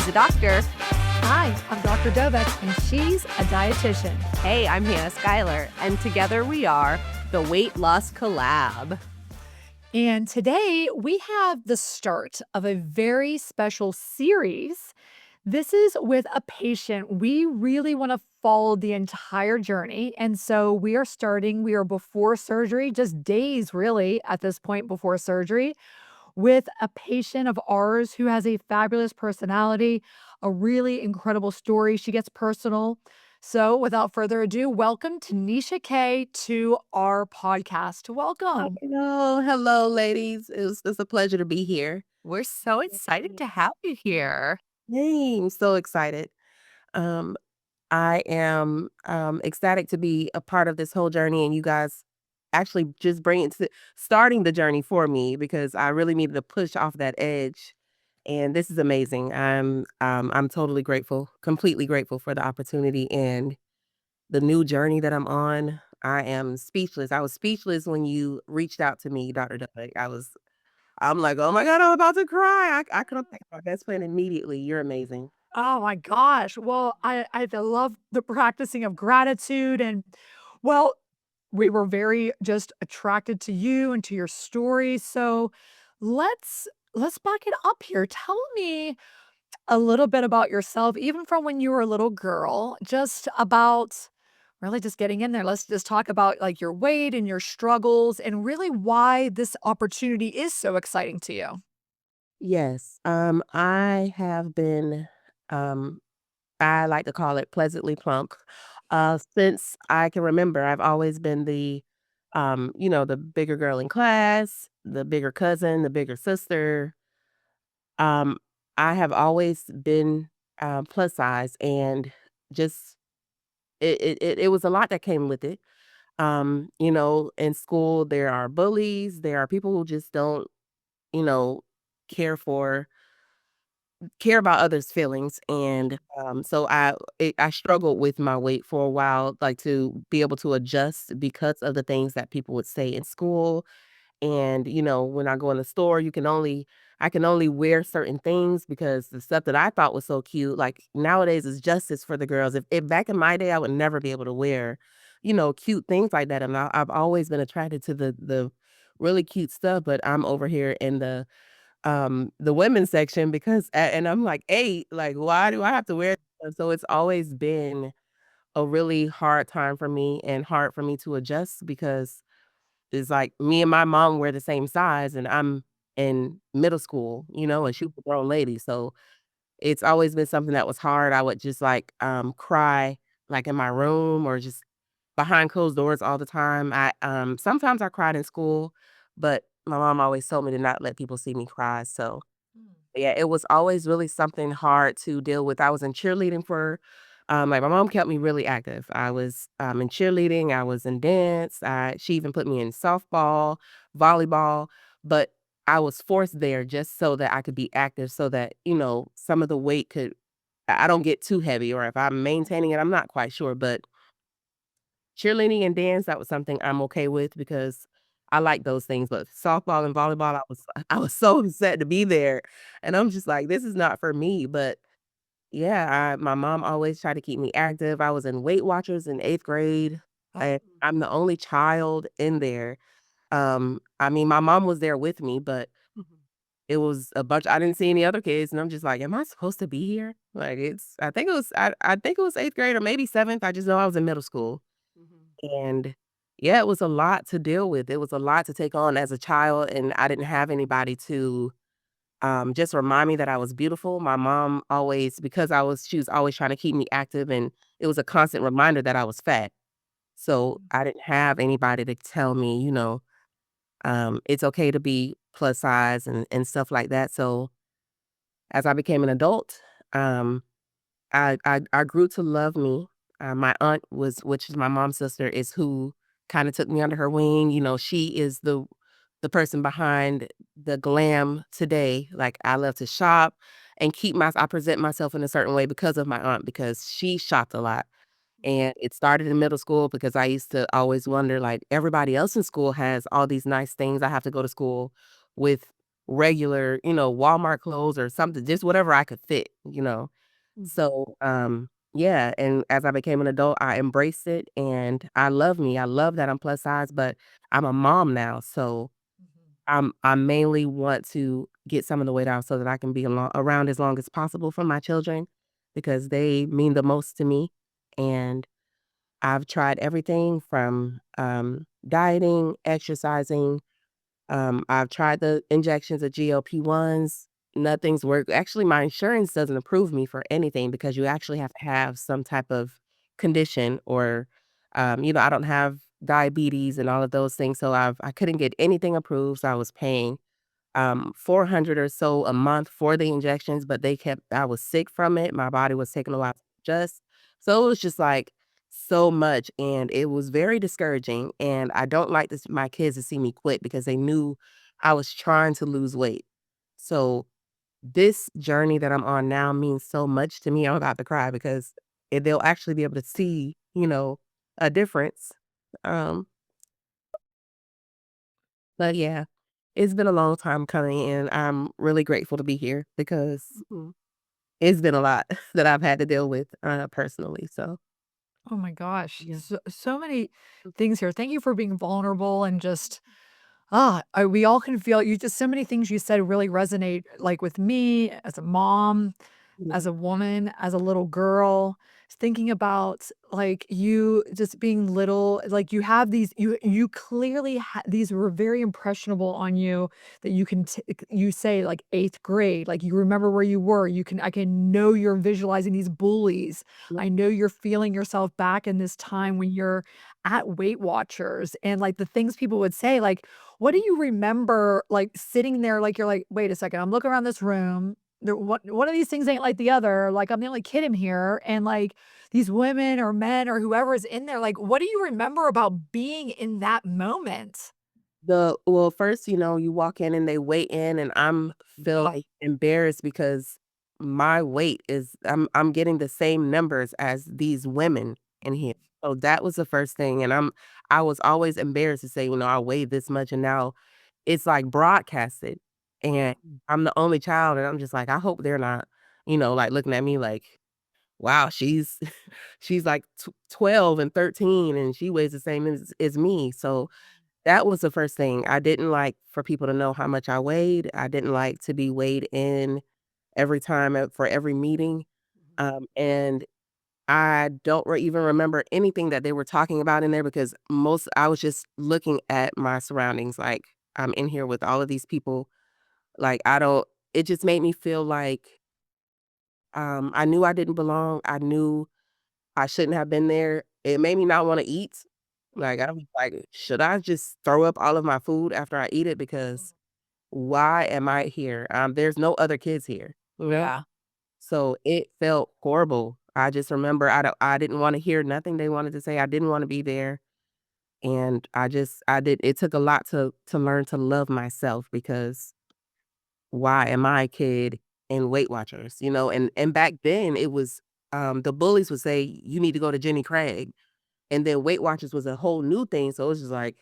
She's a doctor. Hi, I'm Dr. Dovec, and she's a dietitian. Hey, I'm Hannah Schuyler, and together we are the Weight Loss Collab. And today we have the start of a very special series. This is with a patient. We really want to follow the entire journey. And so we are before surgery, just days really at this point before surgery, with a patient of ours who has a fabulous personality, a really incredible story. She gets personal. So, without further ado, welcome to Neshia K to our podcast. Welcome. Hello, ladies. It's a pleasure to be here. We're so excited to have you here. Yay, I'm so excited. Um, I am ecstatic to be a part of this whole journey, and you guys actually just starting the journey for me because I really needed to push off that edge. And this is amazing. I'm totally grateful, completely grateful for the opportunity and the new journey that I'm on. I am speechless. I was speechless when you reached out to me, Dr. Doug. I'm like, "Oh my god, I'm about to cry." I couldn't think of my best friend immediately. You're amazing. Oh my gosh. Well, I love the practicing of gratitude and well, we were very just attracted to you and to your story. So let's back it up here. Tell me a little bit about yourself, even from when you were a little girl, just about really just getting in there. Let's just talk about like your weight and your struggles and really why this opportunity is so exciting to you. Yes, I have been, um, I like to call it pleasantly plump. Since I can remember, I've always been the bigger girl in class, the bigger cousin, the bigger sister. Um, I have always been plus size, and just it was a lot that came with it. In school, there are bullies, there are people who just don't, you know, care for care about others' feelings, and, so I struggled with my weight for a while, like, to be able to adjust because of the things that people would say in school, and, when I go in the store, I can only wear certain things because the stuff that I thought was so cute, like, nowadays is justice for the girls. If back in my day, I would never be able to wear, cute things like that, and I've always been attracted to the really cute stuff, but I'm over here in the women's section because and I'm like, "8, like, why do I have to wear this?" So it's always been a really hard time for me and hard for me to adjust because it's like me and my mom wear the same size, and I'm in middle school, and she was a grown lady, so it's always been something that was hard. I would just, like, cry, like, in my room or just behind closed doors all the time. Sometimes I cried in school, but my mom always told me to not let people see me cry, so yeah, it was always really something hard to deal with. I was in cheerleading my mom kept me really active. I was, in cheerleading, I was in dance, she even put me in softball, volleyball, but I was forced there just so that I could be active so that, some of the weight I don't get too heavy, or if I'm maintaining it, I'm not quite sure, but cheerleading and dance, that was something I'm okay with because I like those things, but softball and volleyball, I was so upset to be there, and I'm just like, "This is not for me," but yeah, my mom always tried to keep me active. I was in Weight Watchers in 8th grade, and I'm the only child in there. I mean, my mom was there with me, but it was a bunch I didn't see any other kids, and I'm just like, "Am I supposed to be here?" Like, I think it was 8th grade or maybe 7th, I just know I was in middle school. And yeah, it was a lot to deal with. It was a lot to take on as a child, and I didn't have anybody to just remind me that I was beautiful. My mom always, because she was always trying to keep me active, and it was a constant reminder that I was fat. So I didn't have anybody to tell me, it's okay to be plus size and stuff like that. So as I became an adult, um, I grew to love me. My aunt which is my mom's sister, is who kind of took me under her wing. She is the person behind the glam today. Like, I love to shop and I present myself in a certain way because of my aunt, because she shopped a lot. And it started in middle school because I used to always wonder, like, everybody else in school has all these nice things. I have to go to school with regular, Walmart clothes or something, just whatever I could fit. Mhm. So, yeah, and as I became an adult, I embraced it and I love me. I love that I'm plus size, but I'm a mom now, so Mhm. I mainly want to get some of the weight off so that I can be around as long as possible for my children because they mean the most to me. And I've tried everything from dieting, exercising. I've tried the injections of GLP-1s. Nothing's worked. Actually, my insurance doesn't approve me for anything because you actually have to have some type of condition or, I don't have diabetes and all of those things. So I couldn't get anything approved. So I was paying 400 or so a month for the injections, but I was sick from it. My body was taking a lot to adjust. So it was just like so much. And it was very discouraging. And I don't like this, my kids to see me quit because they knew I was trying to lose weight. So this journey that I'm on now means so much to me. I'm about to cry because they'll actually be able to see, a difference. Um, but yeah, it's been a long time coming, and I'm really grateful to be here because Mhm. it's been a lot that I've had to deal with, personally, so Oh my gosh. yeah. So many things here. Thank you for being vulnerable and just we all can feel you just so many things you said really resonate like with me as a mom, as Yeah. a woman, as a little girl, thinking about like you just being little, like you have these, you clearly these were very impressionable on you that you can you say like eighth grade, like you remember where you were. I can know you're visualizing these bullies. Yeah. I know you're feeling yourself back in this time when you're at Weight Watchers and like the things people would say, like, what do you remember like sitting there, like you're like, wait a second, I'm looking around this room one of these things ain't like the other, like, I'm the only kid in here, and, like, these women or men or whoever is in there, like, what do you remember about being in that moment? Well, first, you walk in and they weigh in, and I'm feel like embarrassed because my weight is I'm getting the same numbers as these women in here. So that was the first thing, and I was always embarrassed to say, I weigh this much, and now it's, like, broadcasted, and I'm the only child, and I'm just like, I hope they're not, like, looking at me like, "Wow, she's she's, like, 12 and 13, and she weighs the same as me." So that was the first thing. I didn't like for people to know how much I weighed. I didn't like to be weighed in every time for every meeting, and I don't even remember anything that they were talking about in there because I was just looking at my surroundings, like, I'm in here with all of these people, like, I don't it just made me feel like, I knew I didn't belong, I knew I shouldn't have been there, it made me not wanna eat, like, I was like, "Should I just throw up all of my food after I eat it because why am I here? There's no other kids here." Yeah. So it felt horrible. I just remember I didn't wanna hear nothing they wanted to say, I didn't wanna be there, and I did it took a lot to learn to love myself because why am I a kid in Weight Watchers, and back then it was, the bullies would say, "You need to go to Jenny Craig," and then Weight Watchers was a whole new thing, so it was just like,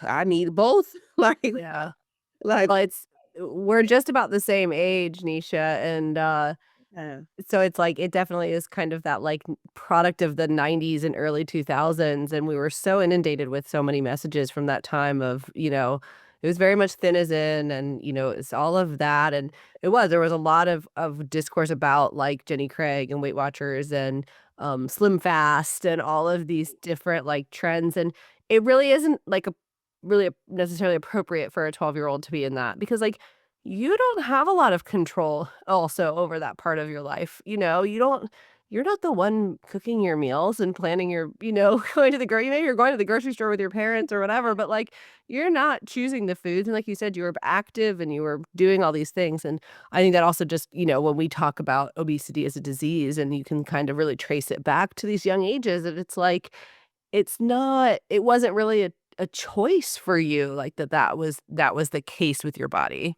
I need both, like Yeah. like Well, we're just about the same age, Nisha, and, Yeah. so it's like it definitely is kind of that, like, product of the '90s and early 2000s, and we were so inundated with so many messages from that time of, it was very much thin as in and, it's all of that, and there was a lot of discourse about, like, Jenny Craig and Weight Watchers and, Slim Fast and all of these different, like, trends, and it really isn't, like, a really necessarily appropriate for a 12-year-old to be in that because, like, you don't have a lot of control also over that part of your life, you're not the one cooking your meals and planning your going to the maybe you're going to the grocery store with your parents or whatever, but, like, you're not choosing the foods, and like you said, you were active and you were doing all these things, and I think that also just, when we talk about obesity as a disease and you can kind of really trace it back to these young ages, that it's like, it wasn't really a choice for you, like, that was the case with your body.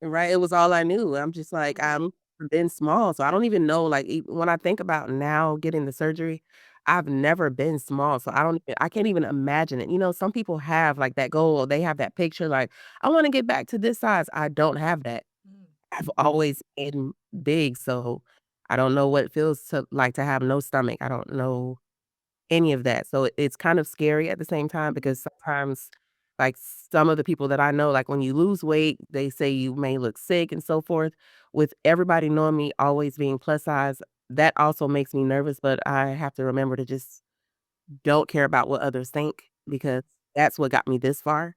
Right, it was all I knew. I'm just like, Mhm. I'm been small, so I don't even know, like, when I think about now getting the surgery, I've never been small, so I can't even imagine it. Some people have, like, that goal, or they have that picture, like, "I wanna get back to this size." I don't have that. Mm. I've always been big, so I don't know what it feels to have no stomach. I don't know any of that. So it's kind of scary at the same time because sometimes, like, some of the people that I know, like, when you lose weight, they say you may look sick and so forth. With everybody knowing me always being plus size, that also makes me nervous, but I have to remember to just don't care about what others think because that's what got me this far.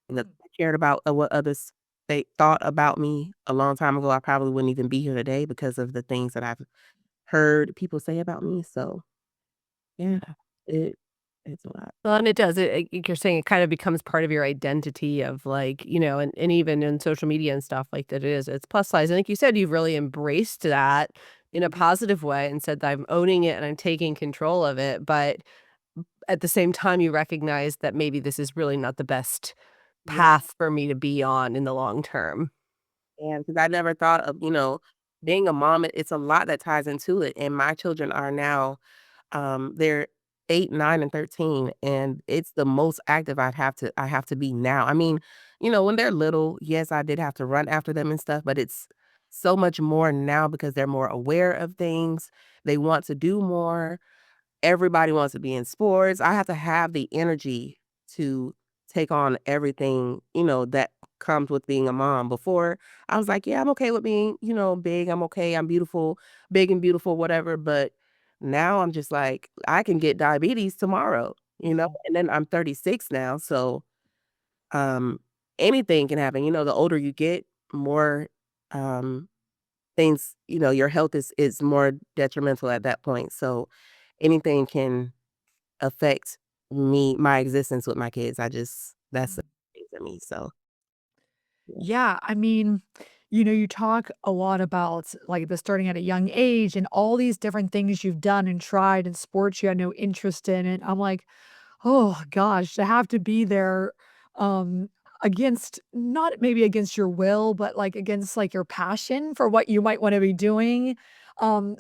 And if Mm. I cared about, what others they thought about me a long time ago, I probably wouldn't even be here today because of the things that I've heard people say about me. So, yeah, it it's a lot. Well, and it does. Like you're saying, it kind of becomes part of your identity of like, and even in social media and stuff like that, it's plus size. And like you said, you've really embraced that in a positive way and said that I'm owning it and I'm taking control of it. But at the same time, you recognize that maybe this is really not the best Yeah, path for me to be on in the long term. and because I never thought of, being a mom, it's a lot that ties into it, and my children are now, they're 8, 9, and 13, and it's the most active I have to be now. I mean, when they're little, yes, I did have to run after them and stuff, but it's so much more now because they're more aware of things. They want to do more. Everybody wants to be in sports. I have to have the energy to take on everything, that comes with being a mom. Before, I was like, "Yeah, I'm okay with being, big. I'm okay. I'm beautiful, big and beautiful, whatever." But now I'm just like, I can get diabetes tomorrow, Mhm. and then I'm 36 now, so, um, anything can happen. The older you get, more, um, things, your health is more detrimental at that point. So anything can affect my existence with my kids. That's the Mm. thing to me, so, yeah. Yeah, I mean, you talk a lot about like the starting at a young age and all these different things you've done and tried and sports you had no interest in. And I'm like, oh gosh, to have to be there, um, against not maybe against your will, but, like, against, like, your passion for what you might wanna be doing.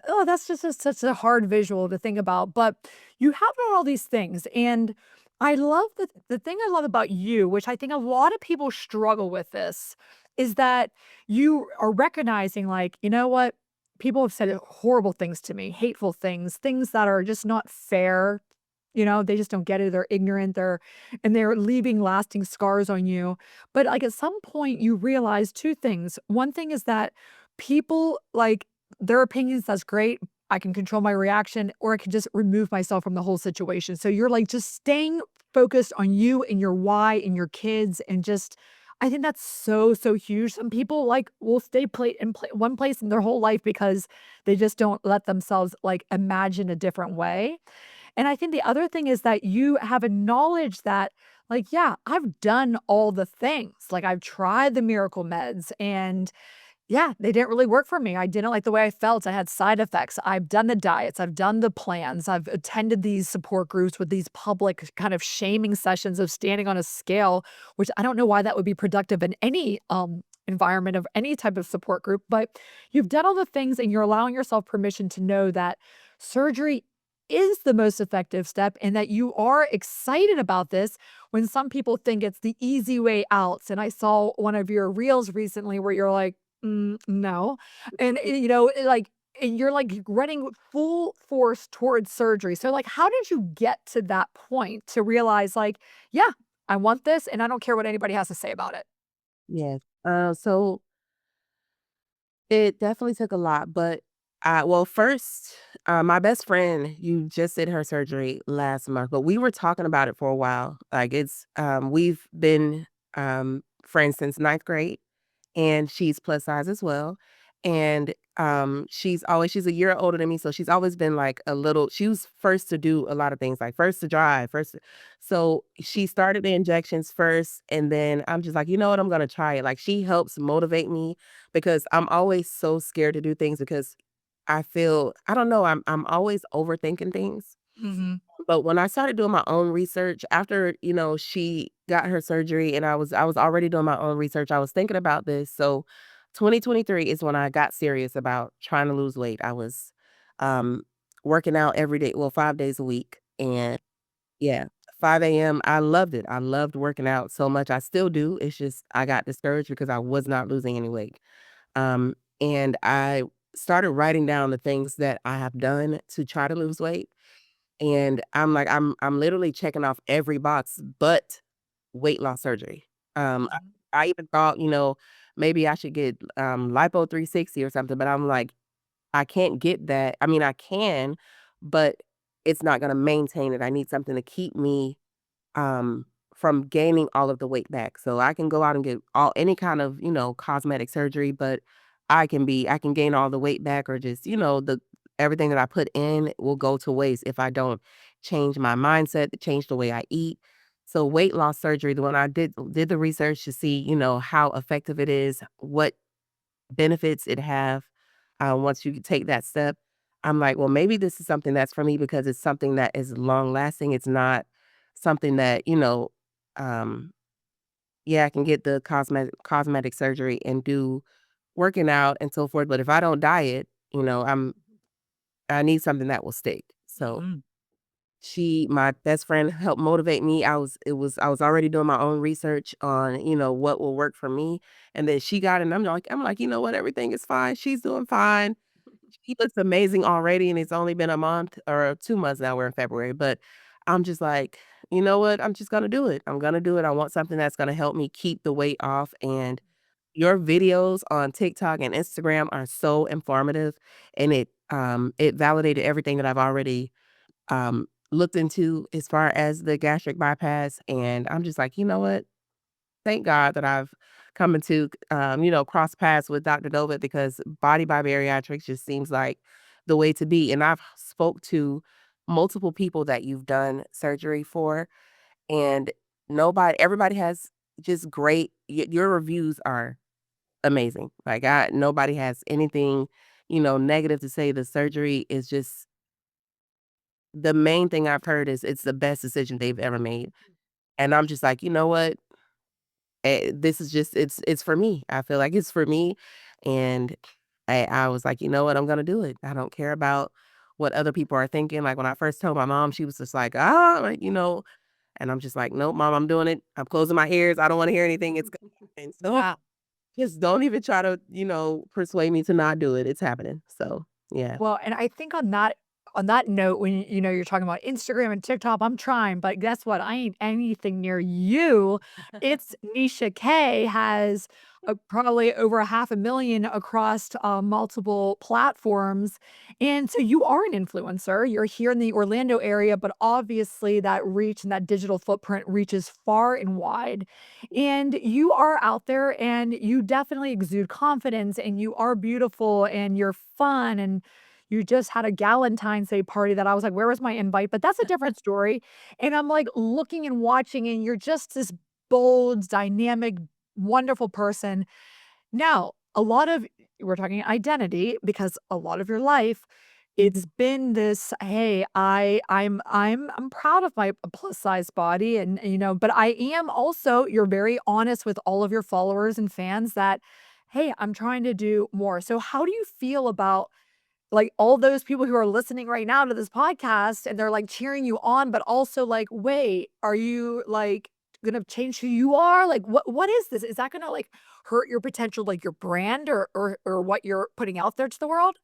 Oh, that's just such a hard visual to think about, but you have done all these things, and I love the thing I love about you, which I think a lot of people struggle with this, is that you are recognizing, like, "You know what? People have said horrible things to me, hateful things, things that are just not fair." They just don't get it, they're ignorant, they're leaving lasting scars on you. But, like, at some point, you realize 2 things. One thing is that people, like, their opinions, that's great. I can control my reaction, or I can just remove myself from the whole situation. So you're, like, just staying focused on you and your why and your kids and just I think that's so, so huge. Some people, like, will stay in one place in their whole life because they just don't let themselves, like, imagine a different way. And I think the other thing is that you have acknowledged that, like, yeah, I've done all the things. Like, I've tried the miracle meds and yeah, they didn't really work for me. I didn't like the way I felt. I had side effects. I've done the diets, I've done the plans, I've attended these support groups with these public kind of shaming sessions of standing on a scale, which I don't know why that would be productive in any environment of any type of support group. But you've done all the things and you're allowing yourself permission to know that surgery is the most effective step and that you are excited about this when some people think it's the easy way out. And I saw one of your reels recently where you're like, no. And, like, and you're, like, running full force towards surgery. So, like, how did you get to that point to realize, like, "Yeah, I want this, and I don't care what anybody has to say about it?" Yes. So it definitely took a lot, but well, first, my best friend, you just did her surgery last month, but we were talking about it for a while. Like, we've been, friends since ninth grade, and she's plus size as well. And she's a year older than me, so she's always been like she was first to do a lot of things, like first to drive, so she started the injections first, and then I'm just like, you know what, I'm gonna try it. Like, she helps motivate me because I'm always so scared to do things because I don't know, I'm always overthinking things. Mhm. But when I started doing my own research after, she got her surgery and I was already doing my own research, I was thinking about this. So 2023 is when I got serious about trying to lose weight. I was, um, working out every day, well, 5 days a week, and yeah, 5 a.m., I loved it. I loved working out so much. I still do. It's just I got discouraged because I was not losing any weight. And I started writing down the things that I have done to try to lose weight, and I'm like, I'm literally checking off every box but weight loss surgery. I Mhm. I even thought, maybe I should get, lipo 360 or something, but I'm like, I can't get that. I mean, I can, but it's not gonna maintain it. I need something to keep me um, from gaining all of the weight back. So I can go out and get all any kind of, cosmetic surgery, but I can gain all the weight back or just, the everything that I put in will go to waste if I don't change my mindset, change the way I eat. So weight loss surgery, the one I did the research to see, how effective it is, what benefits it have once you take that step. I'm like, well, maybe this is something that's for me because it's something that is long lasting. It's not something that, um, yeah, I can get the cosmetic surgery and do working out and so forth. But if I don't diet, I need something that will stick. So Mhm. my best friend helped motivate me. I was already doing my own research on, what will work for me. And then she got it and I'm like, you know what, everything is fine. She's doing fine. She looks amazing already, and it's only been a month or 2 months now, we're in February, but I'm just like, "You know what? I'm just gonna do it. I'm gonna do it. I want something that's gonna help me keep the weight off," and your videos on TikTok and Instagram are so informative, and it validated everything that I've already, looked into as far as the gastric bypass, and I'm just like, "You know what? Thank God that I've come into, cross paths with Dr. Dovec because Body by Bariatrics just seems like the way to be. And I've spoke to multiple people that you've done surgery for, and everybody has just great. Your reviews are amazing. Like nobody has anything, negative to say. The surgery is just the main thing I've heard is it's the best decision they've ever made. And I'm just like, you know what? This is just it's for me. I feel like it's for me, and I was like, "You know what? I'm gonna do it. I don't care about what other people are thinking." Like, when I first told my mom, she was just like, "Ah," like, and I'm just like, "Nope, mom, I'm doing it. I'm closing my ears. I don't wanna hear anything. It's gonna happen." So, Yeah. just don't even try to, persuade me to not do it. It's happening. So, yeah. Well, and I think on that note, when you're talking about Instagram and TikTok, I'm trying, but guess what? I ain't anything near you. It's Neshia K has probably over 500,000 across multiple platforms. And so you are an influencer. You're here in the Orlando area, but obviously that reach and that digital footprint reaches far and wide. And you are out there and you definitely exude confidence and you are beautiful and you're fun and you just had a Galentine's Day party that I was like, "Where was my invite?" But that's a different story, and I'm, like, looking and watching, and you're just this bold, dynamic, wonderful person. Now, a lot of we're talking identity because a lot of your life, it's been this, "Hey, I'm proud of my plus size body," and, but I am also you're very honest with all of your followers and fans that, "Hey, I'm trying to do more." So how do you feel about like, all those people who are listening right now to this podcast and they're, like, cheering you on, but also like, "Wait, are you, like, gonna change who you are? Like, what is this? Is that gonna, like, hurt your potential, like, your brand or what you're putting out there to the world?"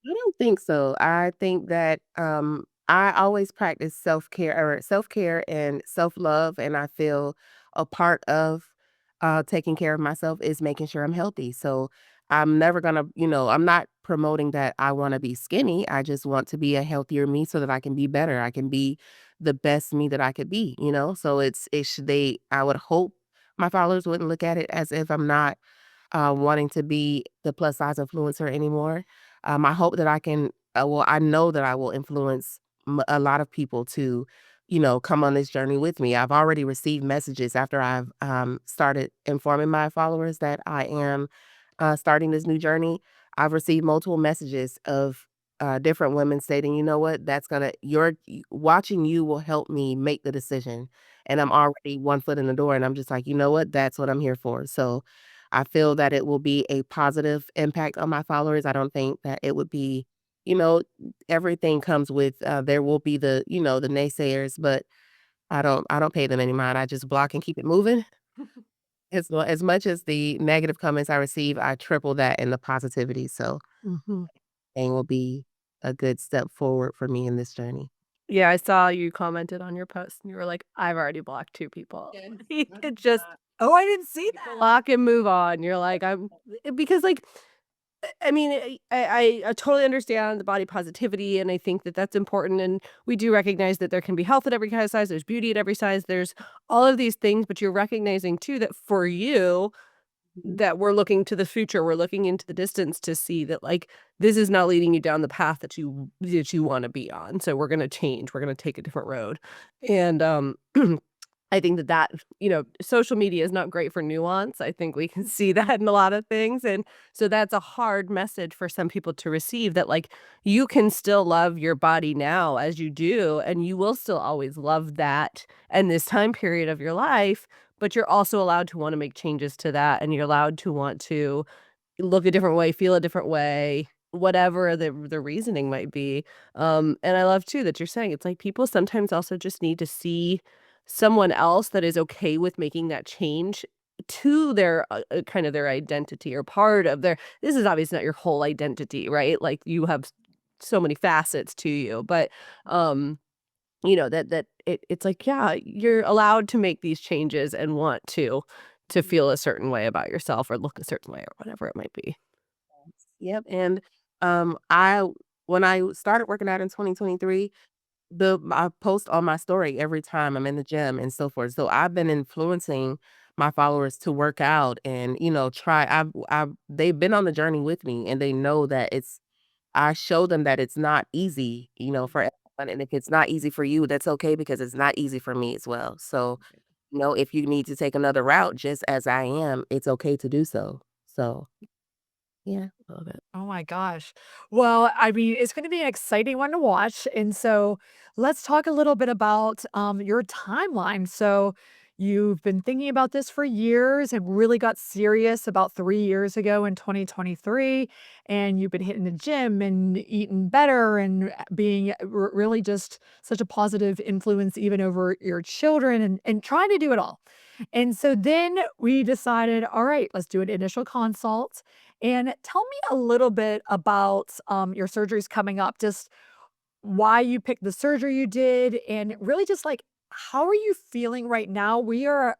I don't think so. I think that I always practice self-care and self-love, and I feel a part of taking care of myself is making sure I'm healthy. So I'm never gonna, I'm not promoting that I want to be skinny. I just want to be a healthier me so that I can be better. I can be the best me that I could be. So I would hope my followers wouldn't look at it as if I'm not wanting to be the plus size influencer anymore. I hope that I know that I will influence a lot of people to, come on this journey with me. I've already received messages after I've started informing my followers that I am starting this new journey. I've received multiple messages of different women stating, you know what, watching you will help me make the decision. And I'm already one foot in the door, and I'm just like, you know what, that's what I'm here for. So I feel that it will be a positive impact on my followers. I don't think that it would be you know, everything comes with, there will be the naysayers, but I don't pay them any mind. I just block and keep it moving. As much as the negative comments I receive, I triple that in the positivity, so Mhm. thing will be a good step forward for me in this journey. Yeah, I saw you commented on your post and you were like, "I've already blocked 2 people." Yes. You could just Oh, I didn't see that. block and move on. You're like, because, like, I mean, I totally understand the body positivity, and I think that that's important, and we do recognize that there can be health at every kind of size, there's beauty at every size, there's all of these things, but you're recognizing too that for you, Mhm. that we're looking to the future, we're looking into the distance to see that, like, this is not leading you down the path that you wanna be on, so we're gonna change, we're gonna take a different road, and, I think that social media is not great for nuance. I think we can see that in a lot of things, and so that's a hard message for some people to receive that, like, you can still love your body now as you do, and you will still always love that and this time period of your life, but you're also allowed to wanna make changes to that, and you're allowed to want to look a different way, feel a different way, whatever the reasoning might be. And I love too that you're saying it's like people sometimes also just need to see someone else that is okay with making that change to their kind of their identity or part of their this is obviously not your whole identity, right? Like you have so many facets to you, but um it's like, yeah, you're allowed to make these changes and want to feel a certain way about yourself or look a certain way or whatever it might be. Yep, and, I when I started working out in 2023, I post on my story every time I'm in the gym and so forth, so I've been influencing my followers to work out and, try they've been on the journey with me, and they know that I show them that it's not easy, for everyone, and if it's not easy for you, that's okay because it's not easy for me as well, so, if you need to take another route just as I am, it's okay to do so, so, yeah. Love it. Oh my gosh. Well, I mean, it's going to be an exciting one to watch. And so let's talk a little bit about your timeline. So you've been thinking about this for years and really got serious about 3 years ago in 2023. And you've been hitting the gym and eating better and being really just such a positive influence, even over your children and trying to do it all. And so then we decided, all right, let's do an initial consult and tell me a little bit about, your surgeries coming up, just why you picked the surgery you did, and really just like, how are you feeling right now? We are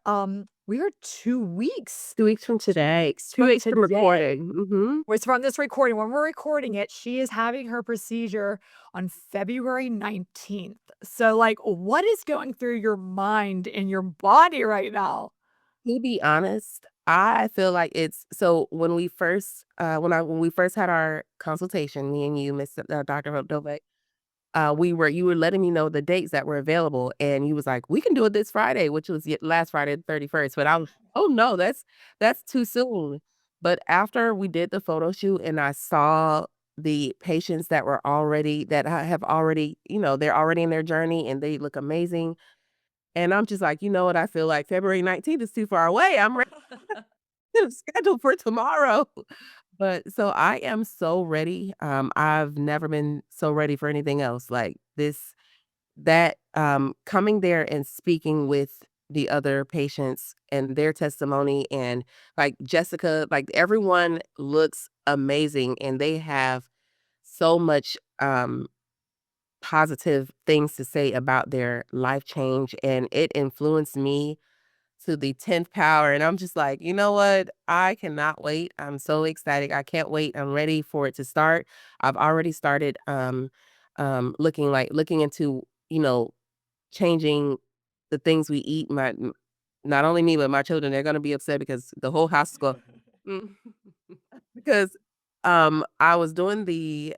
2 weeks 2 weeks from today. 2 from weeks from today. recording. Mhm. It's from this recording. When we're recording it, she is having her procedure on February 19th. So, like, what is going through your mind and your body right now? To be honest, I feel like it's so when we first had our consultation, me and you, Miss Dr. Dovec, you were letting me know the dates that were available, and you was like, "We can do it this Friday," which was last Friday, the 31st. But I was, "Oh no, that's too soon." But after we did the photo shoot, and I saw the patients that have already, they're already in their journey, and they look amazing. And I'm just like, you know what? I feel like February 19th is too far away. I'm scheduled for tomorrow. But so I am so ready. I've never been so ready for anything else. Like coming there and speaking with the other patients and their testimony and like Jessica, like everyone looks amazing and they have so much positive things to say about their life change and it influenced me to the 10th power, and I'm just like, "You know what? I cannot wait. I'm so excited. I can't wait. I'm ready for it to start." I've already started, looking into, changing the things we eat. Not only me, but my children, they're gonna be upset because the whole house is going because, I was doing the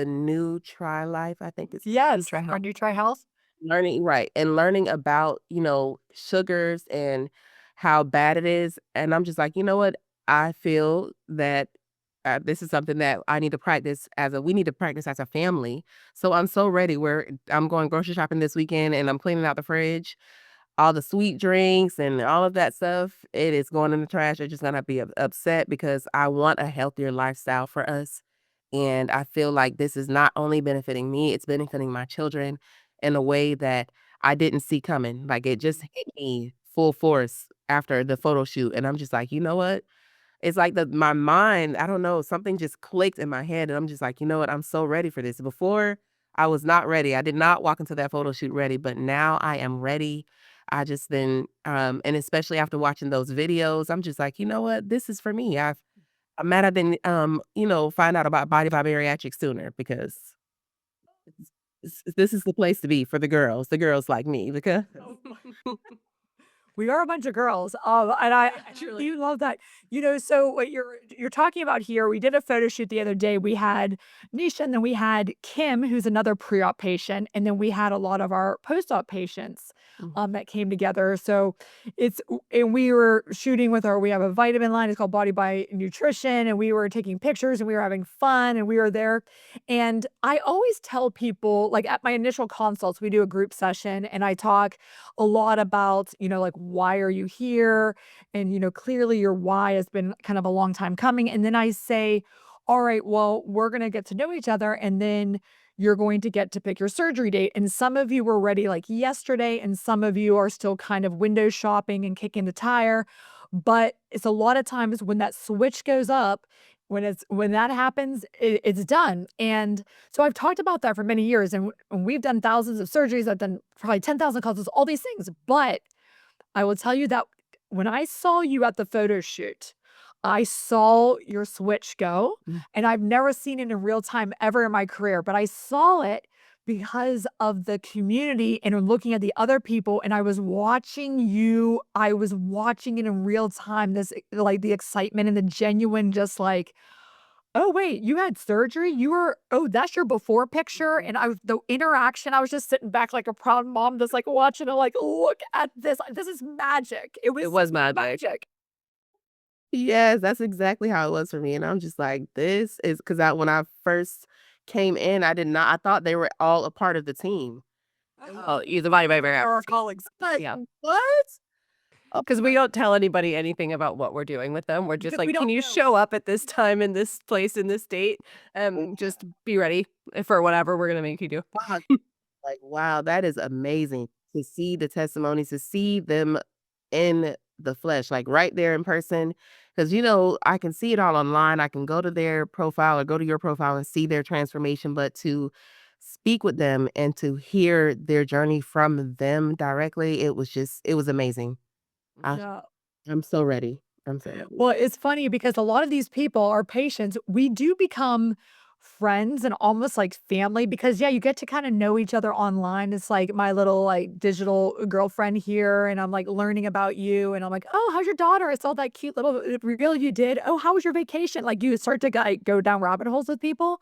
new Try Life, I think it's Yes, Try our Health. new Try Health. learning right, and learning about, sugars and how bad it is, and I'm just like, "You know what? I feel that, this is something that I need to practice we need to practice as a family." So I'm so ready I'm going grocery shopping this weekend, and I'm cleaning out the fridge, all the sweet drinks and all of that stuff, it is going in the trash. They're just gonna be upset because I want a healthier lifestyle for us, And I feel like this is not only benefiting me, it's benefiting my children in a way that I didn't see coming. Like, it just hit me full force after the photo shoot, and I'm just like, "You know what?" It's like my mind, I don't know, something just clicked in my head, and I'm just like, "You know what? I'm so ready for this." Before, I was not ready. I did not walk into that photo shoot ready, but now I am ready. I just been, and especially after watching those videos, I'm just like, "You know what? This is for me." I'm mad I didn't, find out about Body by Bariatric sooner because this is the place to be for the girls like me because We are a bunch of girls, and I Truly. do love that. So what you're talking about here, we did a photo shoot the other day. We had Nisha, and then we had Kim, who's another pre-op patient, and then we had a lot of our post-op patients Mhm. that came together. So and we were shooting with we have a vitamin line. It's called Body by Nutrition, and we were taking pictures and we were having fun and we were there. And I always tell people, like at my initial consults, we do a group session, and I talk a lot about, like, why are you here? And, clearly your why has been kind of a long time coming. And then I say, all right, well, we're going to get to know each other. And then you're going to get to pick your surgery date. And some of you were ready like yesterday, and some of you are still kind of window shopping and kicking the tire. But it's a lot of times when that switch goes up, when that happens, it's done. And so I've talked about that for many years, and we've done thousands of surgeries. I've done probably 10,000 consults, all these things. But I will tell you that when I saw you at the photo shoot, I saw your switch go, Mm. and I've never seen it in real time ever in my career, but I saw it because of the community and looking at the other people, and I was watching it in real time, this like the excitement and the genuine just like, "Oh, wait, you had surgery? That's your before picture?" And the interaction, I was just sitting back like a proud mom, just, like, watching it like, "Look at this. This is magic." It It was was magic. magic. Yes, that's exactly how it was for me, and I'm just like, "This is" 'cause when I first came in, I thought they were all a part of the team. Oh, you the body by They're our Bariatric. colleagues. Like, Yeah. "What?" Oh 'Cause we don't tell anybody anything about what we're doing with them. We're just Because like, we "Can don't you know. show up at this time in this place in this date? Just be ready for whatever we're gonna make you do." my Like, wow, that is amazing to see the testimonies, to see them in the flesh, like, right there in person. Because I can see it all online, I can go to their profile or go to your profile and see their transformation, but to speak with them and to hear their journey from them directly, it was amazing. I Yeah. I'm so ready. I'm so ready. Well, it's funny because a lot of these people, our patients, we do become friends and almost like family because, yeah, you get to kind of know each other online. It's like my little like digital girlfriend here, and I'm like learning about you. And I'm like, oh, how's your daughter? It's all that cute little reel you did. Oh, how was your vacation? Like you start to like, go down rabbit holes with people.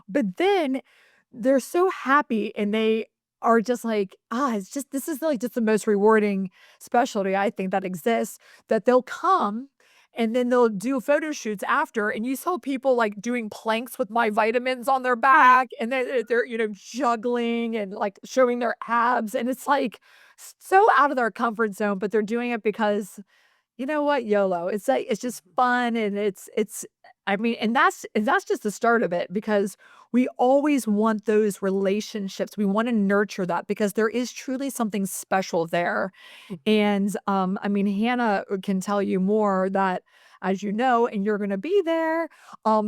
But then they're so happy and they are just like, it's just this is like just the most rewarding specialty I think that exists, that they'll come and then they'll do photo shoots after, and you saw people like doing planks with my vitamins on their back, and they're juggling and like showing their abs, and it's like so out of their comfort zone, but they're doing it because you know what? YOLO. It's like it's just fun, and it's I mean, and that's just the start of it because we always want those relationships. We want to nurture that because there is truly something special there. And I mean, Hannah can tell you more that as you know, and you're gonna be there.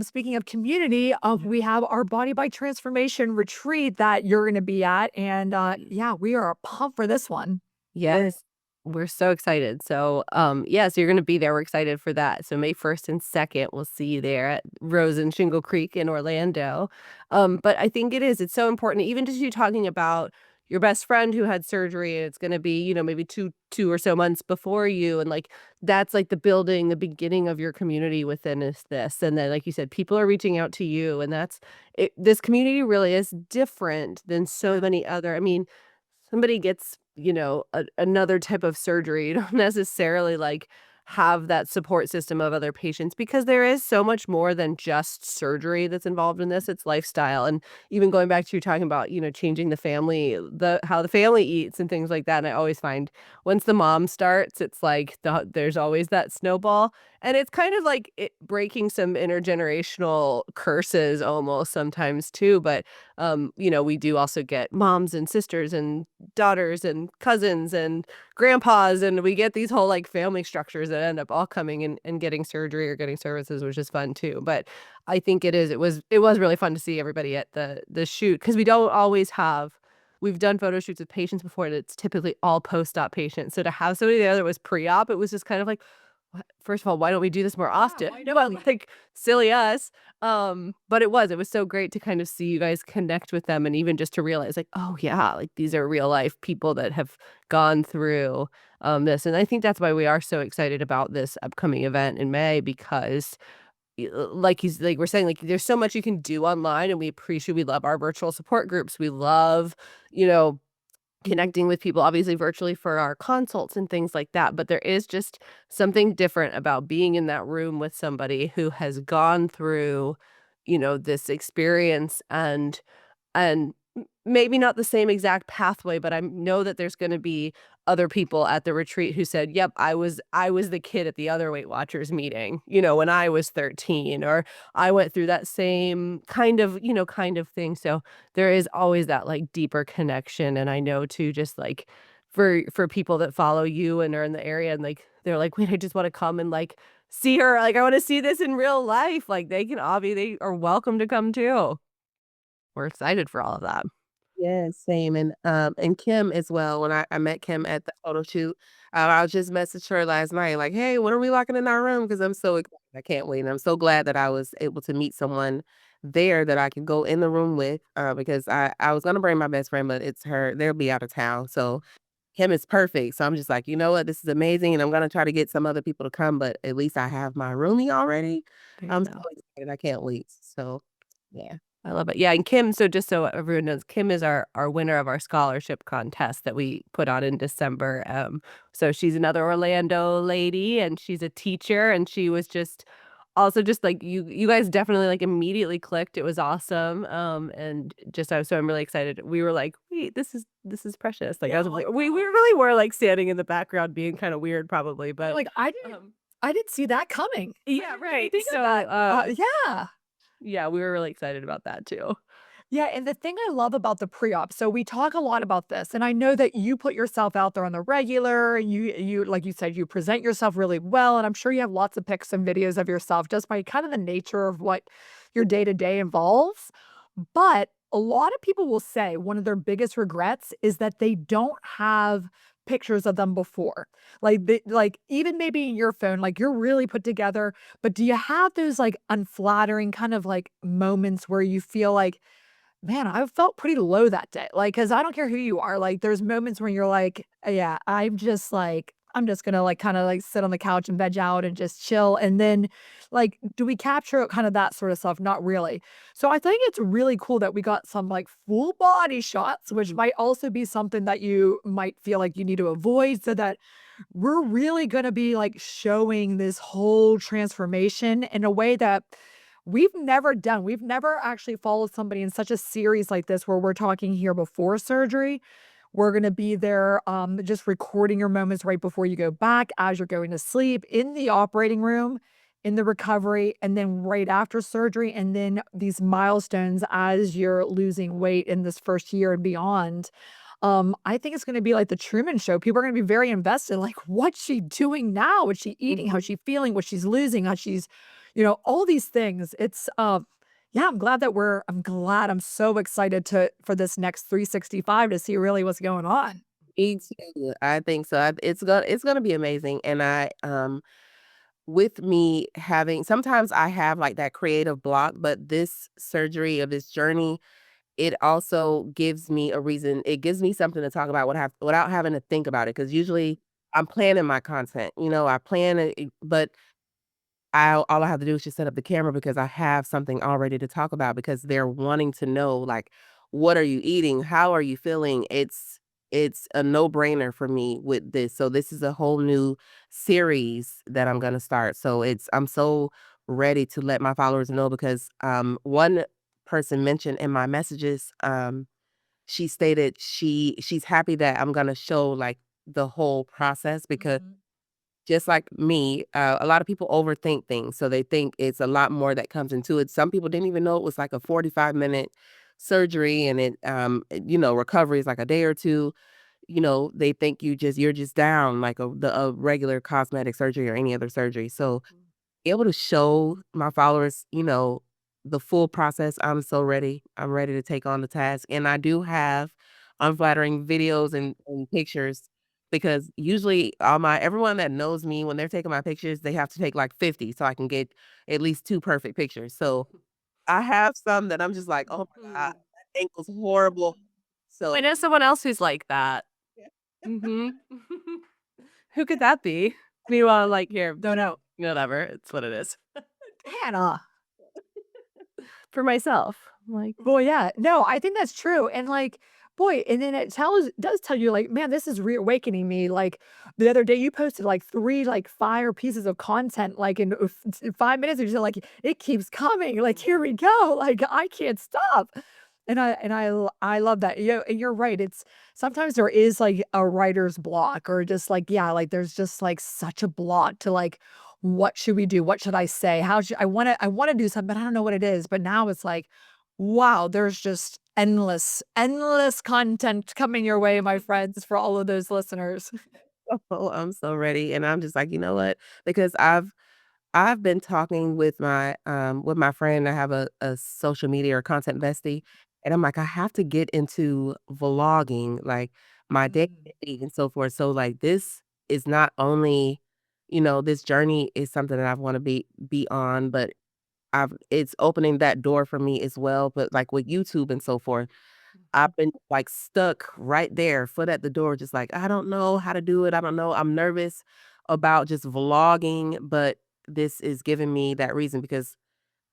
Speaking of community, we have our Body by Transformation retreat that you're gonna be at. And yeah, we are pumped for this one. Yes. We're so excited. So, yeah, so you're gonna be there. We're excited for that. So May 1st and 2nd, we'll see you there at Rose and Shingle Creek in Orlando. But I think it's so important, even just you talking about your best friend who had surgery, and it's gonna be, maybe two or so months before you, and, like, that's, like, the beginning of your community within this, and then, like you said, people are reaching out to you, and this community really is different than so many other I mean, somebody gets, another type of surgery, you don't necessarily, like, have that support system of other patients because there is so much more than just surgery that's involved in this. It's lifestyle. And even going back to you talking about, changing the family, how the family eats and things like that. And I always find once the mom starts, it's like there's always that snowball. And it's kind of like breaking some intergenerational curses almost sometimes too. But we do also get moms and sisters and daughters and cousins and grandpas, and we get these whole like family structures that end up all coming and getting surgery or getting services, which is fun too. But I think it was really fun to see everybody at the shoot because we don't always have. We've done photo shoots with patients before, and it's typically all post-op patients. So to have somebody there that was pre-op, it was just kind of like, first of all, why don't we do this more often? why No, don't we? like silly us. But it was so great to kind of see you guys connect with them and even just to realize like, oh yeah, like these are real life people that have gone through this. And I think that's why we are so excited about this upcoming event in May because like we're saying, like there's so much you can do online and we love our virtual support groups. We love, you know, connecting with people obviously virtually for our consults and things like that, but there is just something different about being in that room with somebody who has gone through, this experience and maybe not the same exact pathway, but I know that there's gonna be other people at the retreat who said, "Yep, I was the kid at the other Weight Watchers meeting, when I was 13," or "I went through that same kind of thing." So, there is always that, like, deeper connection, and I know too, just, like, for people that follow you and are in the area and, like, they're like, "Wait, I just wanna come and, like, see her, like, I wanna see this in real life." Like, they are welcome to come too. We're excited for all of that. Yeah, same, and Kim as well, when I met Kim at the photo shoot, I just messaged her last night, like, "Hey, when are we locking in our room? Because 'Cause I'm so excited, I can't wait, and I'm so glad that I was able to meet someone there that I could go in the room with, because I was gonna bring my best friend, but they'll be out of town, so Kim is perfect, so I'm just like, "You know what? This is amazing, and I'm gonna try to get some other people to come, but at least I have my roomie already." There you I'm so go. excited, I can't wait, so, yeah. I love it. Yeah, and Kim so just so everyone knows, Kim is our winner of our scholarship contest that we put on in December, so she's another Orlando lady, and she's a teacher, and she was just also just like you guys definitely, like, immediately clicked, it was awesome, and just I'm really excited. We were like, "Wait, this is precious." Like, I Yeah, was like we really were, like, standing in the background being kinda weird probably, but, like, um I didn't see that coming. I yeah, didn't even right. think of So, that. Yeah. yeah, we were really excited about that too. Yeah, and the thing I love about the pre-op, so we talk a lot about this, and I know that you put yourself out there on the regular, and you like you said, you present yourself really well, and I'm sure you have lots of pics and videos of yourself just by kind of the nature of what your day-to-day involves. But a lot of people will say one of their biggest regrets is that they don't have pictures of them before. Like even maybe in your phone, like you're really put together, but do you have those like unflattering kind of like moments where you feel like, man, I felt pretty low that day, like, cause I don't care who you are, like, there's moments when you're like, "Yeah, I'm just gonna, like, kinda, like, sit on the couch and veg out and just chill," and then, like, do we capture kind of that sort of stuff? Not really. So I think it's really cool that we got some, like, full body shots, which might also be something that you might feel like you need to avoid so that we're really gonna be, like, showing this whole transformation in a way that we've never done. We've never actually followed somebody in such a series like this where we're talking here before surgery. We're gonna be there, just recording your moments right before you go back, as you're going to sleep, in the operating room, in the recovery, and then right after surgery, and then these milestones as you're losing weight in this first year and beyond. I think it's gonna be like the Truman Show. People are gonna be very invested, like, what's she doing now? What's she eating? How's she feeling? What she's losing? How she's all these things. Yeah, I'm so excited for this next 365 to see really what's going on. Me too, I think so, it's gonna be amazing, and with me having sometimes I have, like, that creative block, but this surgery or this journey, it also gives me something to talk about without having to think about it. Because usually I'm planning my content, I plan it, but all I have to do is just set up the camera because I have something already to talk about because they're wanting to know, like, "What are you eating? How are you feeling?" it's a no-brainer for me with this. So this is a whole new series that I'm gonna start. So I'm so ready to let my followers know because one person mentioned in my messages, she stated she's happy that I'm gonna show like the whole process because Mhm. just like me, a lot of people overthink things, so they think it's a lot more that comes into it. Some people didn't even know it was like a 45-minute surgery and recovery is like a day or 2. They think you're just down like a regular cosmetic surgery or any other surgery. So able to show my followers, the full process, I'm so ready. I'm ready to take on the task. And I do have unflattering videos and pictures because usually all my everyone that knows me, when they're taking my pictures, they have to take like 50 so I can get at least 2 perfect pictures. So I have some that I'm just like, "Oh my god, Mhm. that ankle's horrible." I So know someone else who's like that. Mhm. Who could that be? Meanwhile, like, here, don't know. Whatever, it's what it is. Hannah. For myself, I'm like, Well, yeah. No, I think that's true, and, like, boy, and then it does tell you, like, "Man, this is reawakening me," like, the other day you posted, like, 3, like, fire pieces of content, like, in 5 minutes, you're just like, "It keeps coming," like, "Here we go," like, "I can't stop." I love that. And you're right, it's sometimes there is, like, a writer's block or just, like, yeah, like, there's just, like, such a block to, like, "What should we do? What should I say? How should I wanna do something, but I don't know what it is." But now it's like, wow, there's just endless, endless content coming your way, my friends, for all of those listeners. oh, I'm so ready. And I'm just like, you know what? Because I've been talking with my friend. I have a social media or content bestie, and I'm like, I have to get into vlogging, like my day Mm. and so forth. So like this is not only, this journey is something that I want to be on, but it's opening that door for me as well. But like with YouTube and so forth, I've been like stuck right there, foot at the door, just like I don't know how to do it. I don't know. I'm nervous about just vlogging, but this is giving me that reason because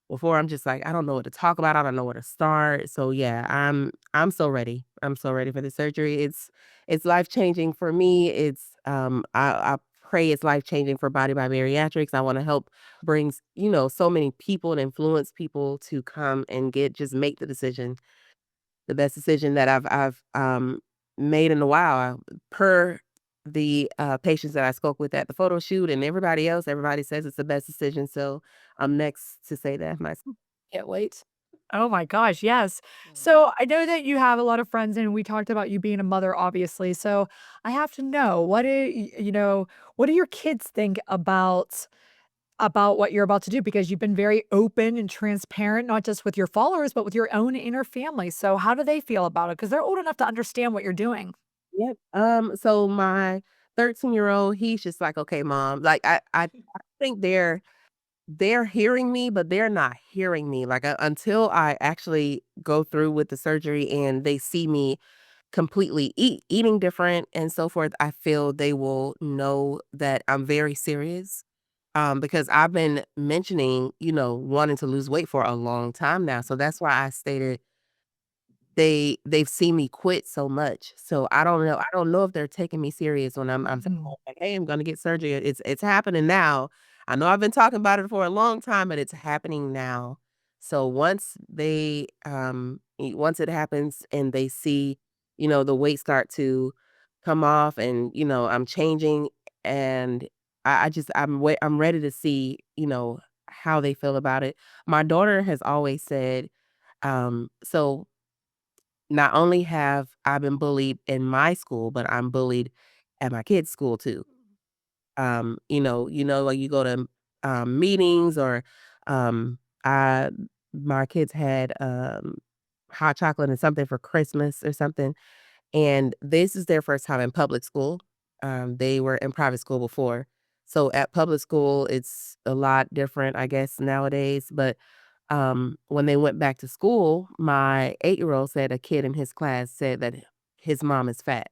before I'm just like, I don't know what to talk about. I don't know where to start. So yeah, I'm so ready. I'm so ready for the surgery. It's life changing for me. I pray it's life changing for Body by Bariatrics. I want to help bring so many people and influence people to come and just make the best decision that I've made in a while. Per the patients that I spoke with at the photo shoot and everybody else, everybody says it's the best decision. So I'm next to say that myself. Can't wait. Oh my gosh, yes. Mm. So I know that you have a lot of friends, and we talked about you being a mother, obviously. So I have to know what do your kids think about what you're about to do? Because you've been very open and transparent, not just with your followers, but with your own inner family. So how do they feel about it? Because they're old enough to understand what you're doing. Yep. So my 13-year-old, he's just like, okay, mom. Like I think they're hearing me, but they're not hearing me. Like until I actually go through with the surgery and they see me completely eating different and so forth, I feel they will know that I'm very serious. Because I've been mentioning, wanting to lose weight for a long time now. So that's why I stated they've seen me quit so much. So I don't know if they're taking me serious when I'm saying, Mhm. like, "Hey, I'm gonna get surgery." It's happening now. I know I've been talking about it for a long time, but it's happening now. So once it happens and they see, the weight start to come off and, I'm changing and I'm ready to see, how they feel about it. My daughter has always said, so not only have I been bullied in my school, but I'm bullied at my kids' school too. Like you go to meetings or um I my kids had hot chocolate and something for Christmas or something. And this is their first time in public school. They were in private school before. So at public school, it's a lot different, I guess, nowadays. But when they went back to school, my 8-year-old said a kid in his class said that his mom is fat.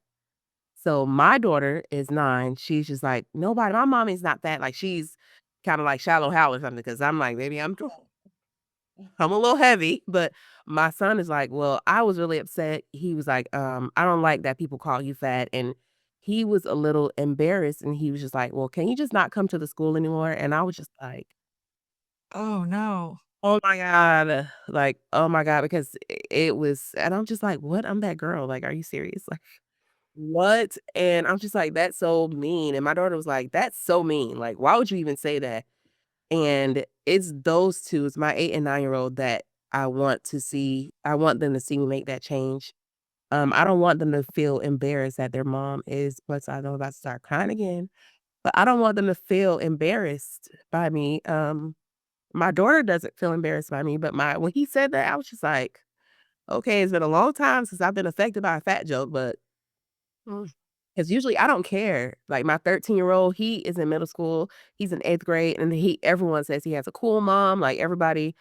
So my daughter is 9. She's just like, nobody, my mommy's not fat. Like she's kind of like shallow Hal or something. Cause I'm like, baby, I'm 12. I'm a little heavy, but my son is like, "Well, I was really upset." He was like, "I don't like that people call you fat." And he was a little embarrassed and he was just like, "Well, can you just not come to the school anymore?" And I was just like, Oh, no. "Oh my God." Like, "Oh my God," because it was and I'm just like, "What? I'm that girl. Like, are you serious?" Like, "What?" And I'm just like, "That's so mean." And my daughter was like, "That's so mean. Like, why would you even say that?" And it's those 2, it's my 8 and 9-year-old that I want them to see me make that change. I don't want them to feel embarrassed that their mom is plus I know I'm about to start crying again, but I don't want them to feel embarrassed by me. My daughter doesn't feel embarrassed by me, but my when he said that, I was just like, "Okay, it's been a long time since I've been affected by a fat joke," but mm. 'Cause usually I don't care. Like my 13-year-old, he is in middle school, he's in 8th grade, and everyone says he has a cool mom, like everybody,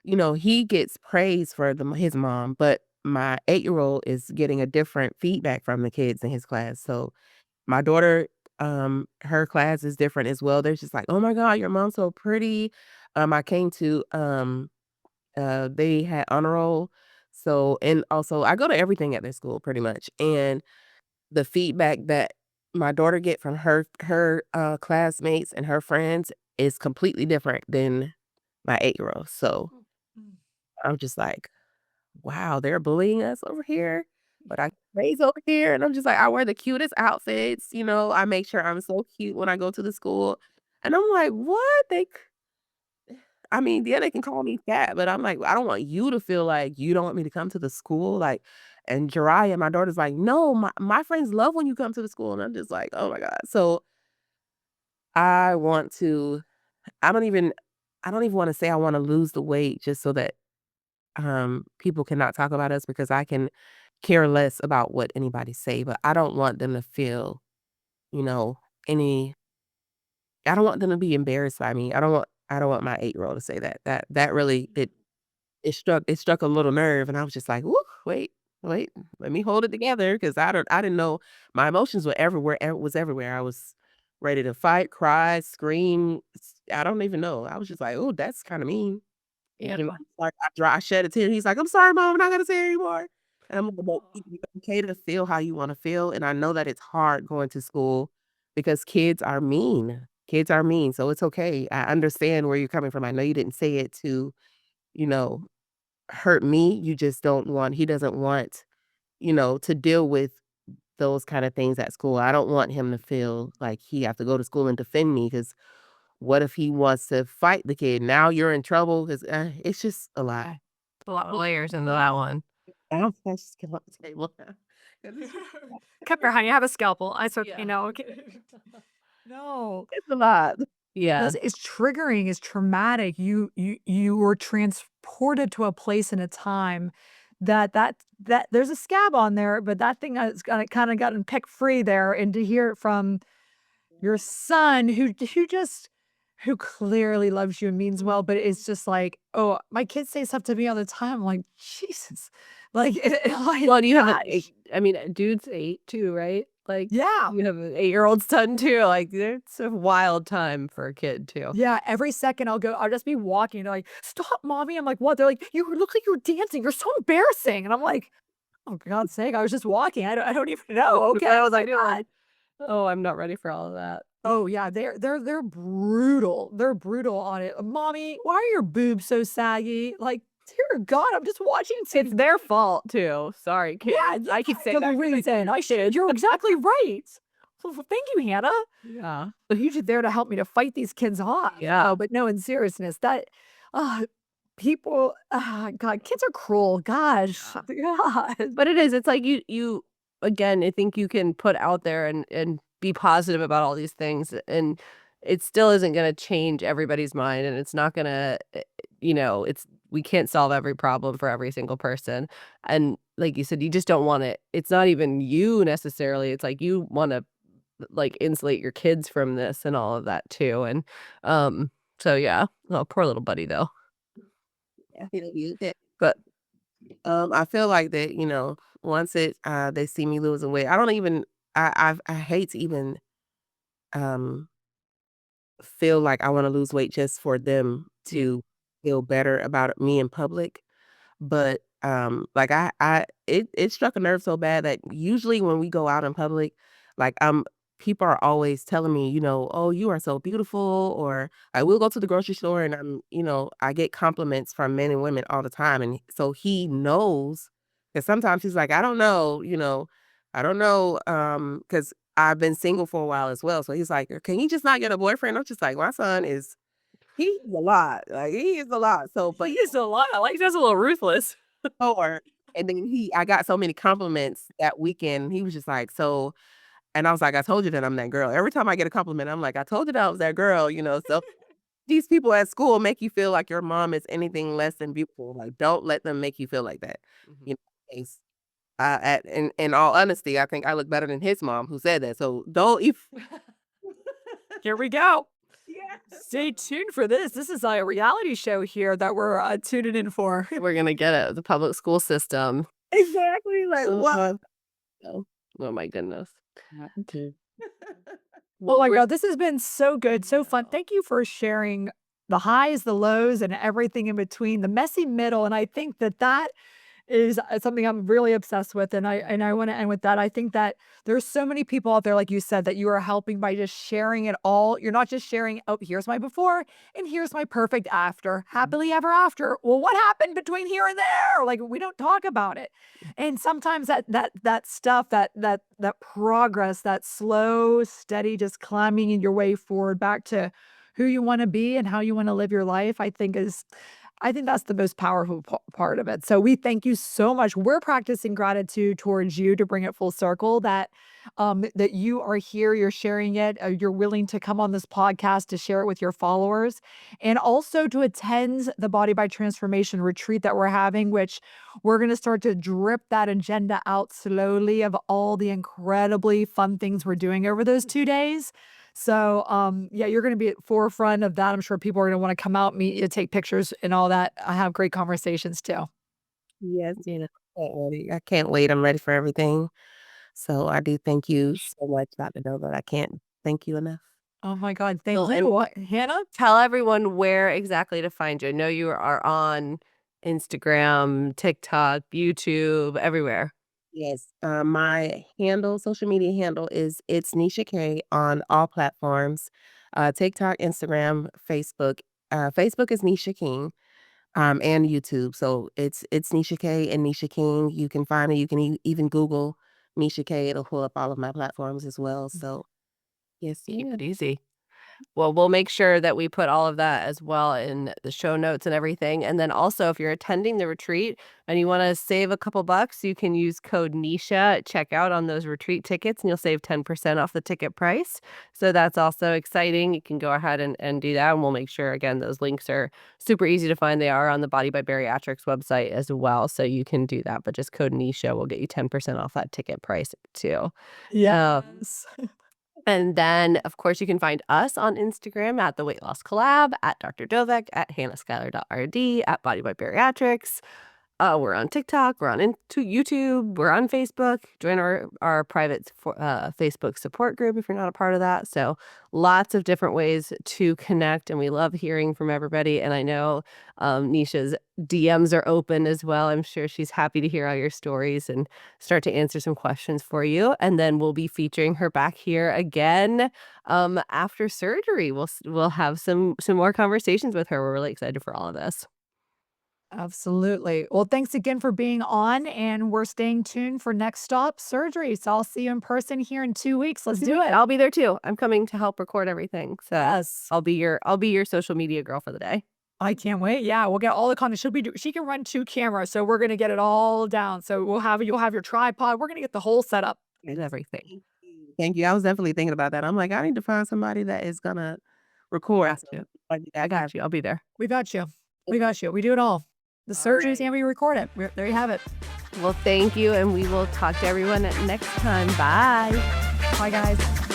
he gets praise for his mom, but my 8-year-old is getting a different feedback from the kids in his class. So my daughter, her class is different as well. They're just like, "Oh my God, your mom's so pretty." I came to they had honor roll. So and also I go to everything at their school pretty much. And the feedback that my daughter get from her classmates and her friends is completely different than my 8-year-old. So, Mm. I'm just like, "Wow, they're bullying us over here, but I raise over here," and I'm just like, I wear the cutest outfits, I make sure I'm so cute when I go to the school, and I'm like, "What?" I mean, yeah, they can call me fat, but I'm like, I don't want you to feel like you don't want me to come to the school, like, and Jariah, my daughter's like, "No, my friends love when you come to the school," and I'm just like, "Oh my God." So, I want to I don't even I don't even wanna say I wanna lose the weight just so that, people cannot talk about us because I can care less about what anybody say, but I don't want them to feel, you know, any I don't want them to be embarrassed by me. I don't want my 8-year-old to say that. That really it struck a little nerve, and I was just like, "Ooh, wait, let me hold it together," because I didn't know my emotions were everywhere was everywhere. I was ready to fight, cry, scream, I don't even know. I was just like, "Oh, that's kinda mean." Yeah. And like, I shed a tear, he's like, "I'm sorry, mom, I'm not gonna say it anymore." And I'm like, "Well, Aw. it's okay to feel how you wanna feel," and I know that it's hard going to school because kids are mean. Kids are mean, so it's okay. I understand where you're coming from. I know you didn't say it to, you know, hurt me. You just don't want he doesn't want, to deal with those kinda things at school. I don't want him to feel like he have to go to school and defend me because what if he wants to fight the kid? Now you're in trouble 'cause, it's just a lot. A lot of layers into that one. I don't think I should get off the table now. 'Cause it's just Come here, honey, I have a scalpel. It's okay, Yeah. no, okay. No. it's a lot. Yeah. That's it's triggering, it's traumatic. You were transported to a place and a time that there's a scab on there, but that thing has kinda gotten picked free there, and to hear it from your son who clearly loves you and means well, but it's just like, "Oh, my kids say stuff to me all the time." I'm like, "Jesus." Like, like, Well, and you have an 8 gosh. I mean, a dude's 8 too, right? Like, Yeah. you have an 8-year-old son too, like, it's a wild time for a kid too. Yeah, every second I'll just be walking, they're like, "Stop, mommy." I'm like, "What?" They're like, "You look like you were dancing, you're so embarrassing." And I'm like, "Oh, for God's sake, I was just walking, I don't even know, okay." What was I My God. doing? Oh, I'm not ready for all of that. Oh, yeah, they're brutal. They're brutal on it. "Mommy, why are your boobs so saggy?" Like, "Dear God, I'm just watching It's some." their fault too. Sorry, Yeah, kids. yeah, I keep saying the that 'cause I reason. do I should kids. You're exactly right. Well, thank you, Hannah. Yeah. You're just there to help me to fight these kids off. Yeah. Oh, but no, in seriousness, that ah, people God, kids are cruel. Gosh. Yeah. God. But it is, it's like you again, I think you can put out there and be positive about all these things, and it still isn't gonna change everybody's mind, and it's not gonna, it's we can't solve every problem for every single person, and like you said, you just don't want it it's not even you necessarily, it's like you wanna, like, insulate your kids from this and all of that too, and, so yeah. Oh, poor little buddy though. Yeah, you did. But, I feel like that, once they see me losing weight, I don't even I hate to even, um, feel like I wanna lose weight just for them to feel better about me in public. But, like, it struck a nerve so bad that usually when we go out in public, like, people are always telling me, "Oh, you are so beautiful," or I will go to the grocery store and I get compliments from men and women all the time, and so he knows, 'cause sometimes he's like, I don't know, because 'cause I've been single for a while as well, so he's like, "Can you just not get a boyfriend?" I'm just like, "My son is he's a lot, like, he is a lot." So, but He is a lot. I like that's a little ruthless. or and then I got so many compliments that weekend, he was just like, "So," and I was like, "I told you that I'm that girl." Every time I get a compliment, I'm like, "I told you that I was that girl," so these people at school make you feel like your mom is anything less than beautiful, like, don't let them make you feel like that, Mhm. you know, it's in all honesty, I think I look better than his mom who said that, so don't if Here we go. Yeah. Stay tuned for this. This is a reality show here that we're tuning in for. We're gonna get it, the public school system. Exactly, like, what? Oh, oh my goodness. Okay. Oh Well, my we're God, this has been so good, so fun. Thank you for sharing the highs, the lows, and everything in between, the messy middle. And I think that that is something I'm really obsessed with, and I wanna end with that. I think that there's so many people out there, like you said, that you are helping by just sharing it all. You're not just sharing, "Oh, here's my before, and here's my perfect after. Happily ever after." Well, what happened between here and there? Like, we don't talk about it. And sometimes that stuff, that progress, that slow, steady, just climbing in your way forward back to who you wanna be and how you wanna live your life, I think that's the most powerful part of it. So we thank you so much. We're practicing gratitude towards you to bring it full circle that you are here, you're sharing it, you're willing to come on this podcast to share it with your followers and also to attend the Body by Transformation retreat that we're having, which we're going to start to drip that agenda out slowly of all the incredibly fun things we're doing over those 2 days. So, yeah, you're gonna be at forefront of that. I'm sure people are gonna wanna come out, meet you, take pictures and all that. I have great conversations too. Yes, I can't wait, I'm ready for everything. So I do thank you so much, Dr. Dovec. I can't thank you enough. Oh my God, thank well, you. and What Hannah? tell everyone where exactly to find you. I know you are on Instagram, TikTok, YouTube, everywhere. Yes, my social media handle is it's Neshia K on all platforms, TikTok, Instagram, Facebook. Facebook is Neshia King, and YouTube. So it's Neshia K and Neshia King. You can find it. You can even Google Neshia K. It'll pull up all of my platforms as well. So yes, Keep yeah. it easy. Well, we'll make sure that we put all of that as well in the show notes and everything. And then also, if you're attending the retreat and you want to save a couple bucks, you can use code Nisha at checkout on those retreat tickets and you'll save 10% off the ticket price. So that's also exciting. You can go ahead and do that. And we'll make sure, again, those links are super easy to find. They are on the Body by Bariatrics website as well. So you can do that. But just code Nisha will get you 10% off that ticket price too. Um, Yes. and then, of course, you can find us on Instagram at the Weight Loss Collab, at Dr. Dovec, at Hannah Schuyler.rd, at Body by Bariatrics. We're on TikTok, we're on into YouTube, we're on Facebook. Join our private Facebook support group if you're not a part of that. So lots of different ways to connect, and we love hearing from everybody. And I know Nisha's DMs are open as well. I'm sure she's happy to hear all your stories and start to answer some questions for you. And then we'll be featuring her back here again after surgery. We'll have some more conversations with her. We're really excited for all of this. Absolutely. Well, thanks again for being on, and we're staying tuned for next stop surgery. So I'll see you in person here in 2 weeks. Let's do it. I'll be there too. I'm coming to help record everything. So Yes. I'll be your social media girl for the day. I can't wait. Yeah, we'll get all the content. She can run 2 cameras, so we're gonna get it all down. So you'll have your tripod. We're gonna get the whole setup. And everything. Thank you. Thank you. I was definitely thinking about that. I'm like, I need to find somebody that is gonna record. Got you. I got you. I'll be there. We got you. We got you. We do it all. The All surgeries right. and we record it. There you have it. Well, thank you, and we will talk to everyone next time. Bye. Bye, guys.